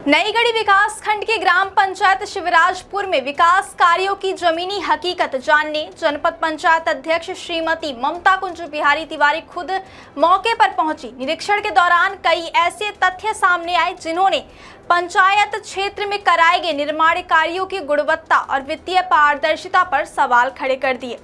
नईगढ़ी विकास खंड के ग्राम पंचायत शिवराजपुर में विकास कार्यों की जमीनी हकीकत जानने जनपद पंचायत अध्यक्ष श्रीमती ममता कुंज बिहारी तिवारी खुद मौके पर पहुंची। निरीक्षण के दौरान कई ऐसे तथ्य सामने आए जिन्होंने पंचायत क्षेत्र में कराए गए निर्माण कार्यों की गुणवत्ता और वित्तीय पारदर्शिता पर सवाल खड़े कर दिए।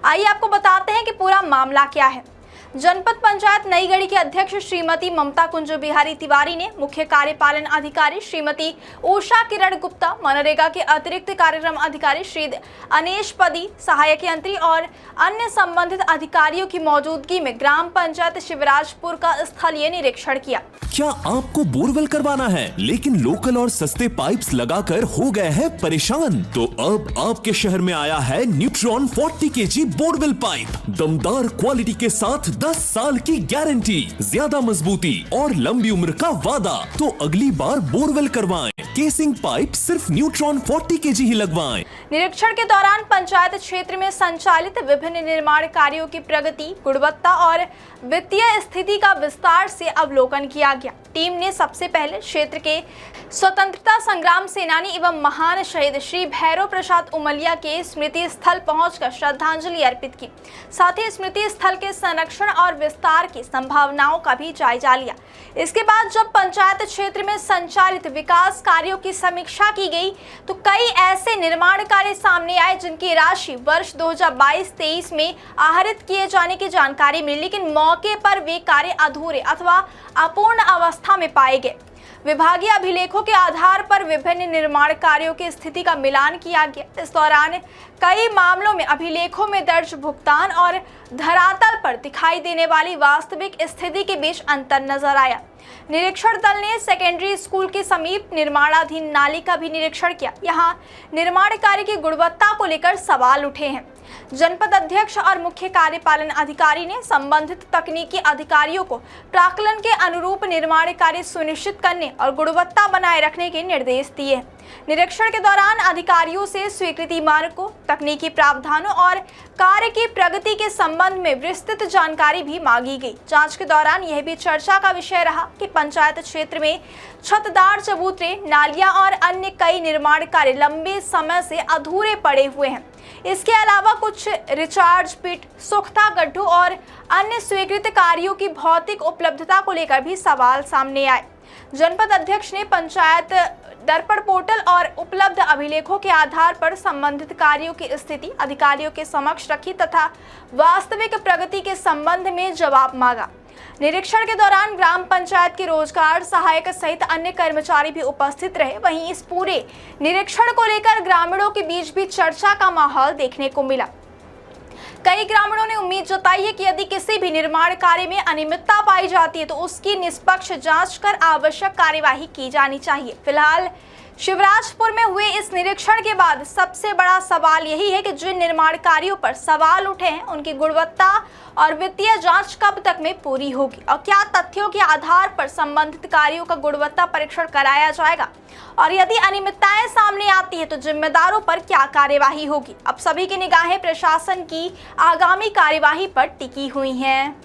आइए आपको बताते हैं कि पूरा मामला क्या है। जनपद पंचायत नईगढ़ी के अध्यक्ष श्रीमती ममता कुंज बिहारी तिवारी ने मुख्य कार्यपालन अधिकारी श्रीमती उषा किरण गुप्ता, मनरेगा के अतिरिक्त कार्यक्रम अधिकारी श्री अनेश पदी, सहायक यंत्री और अन्य संबंधित अधिकारियों की मौजूदगी में ग्राम पंचायत शिवराजपुर का स्थलीय निरीक्षण किया। क्या आपको बोरवेल करवाना है लेकिन लोकल और सस्ते पाइप्स लगाकर हो गए हैं परेशान? तो अब आपके शहर में आया है न्यूट्रॉन 40 kg बोरवेल पाइप। दमदार क्वालिटी के साथ 10 साल की गारंटी, ज्यादा मजबूती और लंबी उम्र का वादा। तो अगली बार बोरवेल करवाएं, केसिंग पाइप सिर्फ न्यूट्रॉन 40 kg ही लगवाएं। निरीक्षण के दौरान पंचायत क्षेत्र में संचालित विभिन्न निर्माण कार्यों की प्रगति, गुणवत्ता और वित्तीय स्थिति का विस्तार से अवलोकन किया गया। टीम ने सबसे पहले क्षेत्र के स्वतंत्रता संग्राम सेनानी एवं महान शहीद श्री भैरव प्रसाद उमलिया के स्मृति स्थल पहुंचकर श्रद्धांजलि अर्पित की। साथ ही स्मृति स्थल के संरक्षण और विस्तार की संभावनाओं का भी जायजा लिया। इसके बाद जब पंचायत क्षेत्र में संचालित विकास कार्यों की समीक्षा की गई तो कई ऐसे निर्माण कार्य सामने आए जिनकी राशि वर्ष 2022-23 में आहरित किए जाने की जानकारी मिली, लेकिन मौके पर वे कार्य अधूरे अथवा अपूर्ण अवस्था में पाए गए। विभागीय अभिलेखों के आधार पर विभिन्न निर्माण कार्यों की स्थिति का मिलान किया गया। इस दौरान कई मामलों में अभिलेखों में दर्ज भुगतान और धरातल पर दिखाई देने वाली वास्तविक स्थिति के बीच अंतर नजर आया। निरीक्षण दल ने सेकेंडरी स्कूल के समीप निर्माणाधीन नाली का भी निरीक्षण किया। यहाँ निर्माण कार्य की गुणवत्ता को लेकर सवाल उठे हैं। जनपद अध्यक्ष और मुख्य कार्यपालन अधिकारी ने संबंधित तकनीकी अधिकारियों को प्राक्कलन के अनुरूप निर्माण कार्य सुनिश्चित करने और गुणवत्ता बनाए रखने के निर्देश दिए। निरीक्षण के दौरान अधिकारियों से स्वीकृति मानकों, तकनीकी प्रावधानों और कार्य की प्रगति के संबंध में विस्तृत जानकारी भी मांगी गई। जांच के दौरान यह भी चर्चा का विषय रहा कि पंचायत क्षेत्र में छतदार चबूतरे, नालियां और अन्य कई निर्माण कार्य लंबे समय से अधूरे पड़े हुए हैं। इसके अलावा कुछ रिचार्ज पिट, सुख्ता गड्ढों और अन्य स्वीकृत कार्यों की भौतिक उपलब्धता को लेकर भी सवाल सामने आए। जनपद अध्यक्ष ने पंचायत दर्पण पोर्टल और उपलब्ध अभिलेखों के आधार पर संबंधित कार्यों की स्थिति अधिकारियों के समक्ष रखी तथा वास्तविक प्रगति के संबंध में जवाब मांगा। निरीक्षण के दौरान ग्राम पंचायत के रोजगार सहायक सहित अन्य कर्मचारी भी उपस्थित रहे। वहीं इस पूरे निरीक्षण को लेकर ग्रामीणों के बीच भी चर्चा का माहौल देखने को मिला। कई ग्रामीणों ने उम्मीद जताई है कि यदि किसी भी निर्माण कार्य में अनियमितता पाई जाती है तो उसकी निष्पक्ष जांच कर आवश्यक कार्यवाही की जानी चाहिए। फिलहाल शिवराजपुर में हुए इस निरीक्षण के बाद सबसे बड़ा सवाल यही है कि जिन निर्माण कार्यों पर सवाल उठे हैं उनकी गुणवत्ता और वित्तीय जांच कब तक में पूरी होगी और क्या तथ्यों के आधार पर संबंधित कार्यों का गुणवत्ता परीक्षण कराया जाएगा और यदि अनियमितताएं सामने आती है तो जिम्मेदारों पर क्या कार्यवाही होगी। अब सभी की निगाहें प्रशासन की आगामी कार्यवाही पर टिकी हुई हैं।